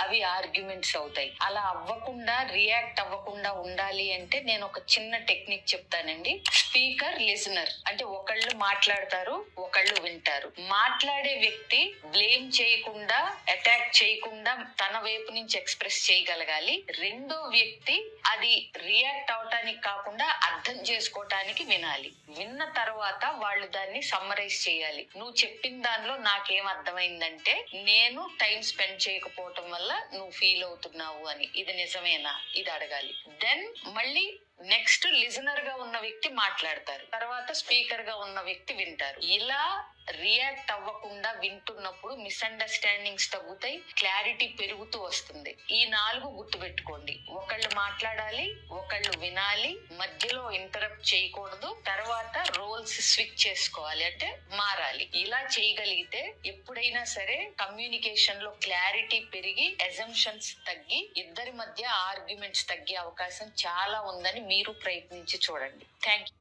అవి ఆర్గ్యుమెంట్స్ అవుతాయి. అలా అవ్వకుండా, రియాక్ట్ అవ్వకుండా ఉండాలి అంటే నేను ఒక చిన్న టెక్నిక్ చెప్తానండి. స్పీకర్, లిజనర్ అంటే ఒకళ్ళు మాట్లాడతారు, ఒకళ్ళు వింటారు. మాట్లాడే వ్యక్తి బ్లేమ్ చేయకుండా, అటాక్ చేయకుండా తన వైపు నుంచి ఎక్స్ప్రెస్ చేయగలగాలి. రెండో వ్యక్తి అది రియాక్ట్ అవటానికి కాకుండా అర్థం చేసుకోవటానికి వినాలి. విన్న తర్వాత వాళ్ళు దాన్ని సమ్మరైజ్ చేయాలి. నువ్వు చెప్పిన దానిలో నాకేం అర్థమైందంటే, నేను టైం స్పెండ్ చేయకపోవటం వల్ల నువ్వు ఫీల్ అవుతున్నావు అని. ఇది నిజమేనా? ఇది అడగాలి. దెన్ మళ్ళీ నెక్స్ట్ లిజనర్ గా ఉన్న వ్యక్తి మాట్లాడతారు, తర్వాత స్పీకర్ గా ఉన్న వ్యక్తి వింటారు. ఇలా రియాక్ట్ అవ్వకుండా వింటున్నప్పుడు మిస్అండర్స్టాండింగ్స్ తగ్గుతాయి, క్లారిటీ పెరుగుతూ వస్తుంది. ఈ 4 గుర్తుపెట్టుకోండి. ఒకళ్ళు మాట్లాడాలి, ఒకళ్ళు వినాలి, మధ్యలో ఇంటరప్ట్ చేయకూడదు, తర్వాత రోల్స్ స్విచ్ చేసుకోవాలి, అంటే మారాలి. ఇలా చేయగలిగితే ఎప్పుడైనా సరే కమ్యూనికేషన్ లో క్లారిటీ పెరిగి, అజంప్షన్స్ తగ్గి, ఇద్దరి మధ్య ఆర్గ్యుమెంట్స్ తగ్గే అవకాశం చాలా ఉందని మీరు ప్రయత్నించి చూడండి. Thank you.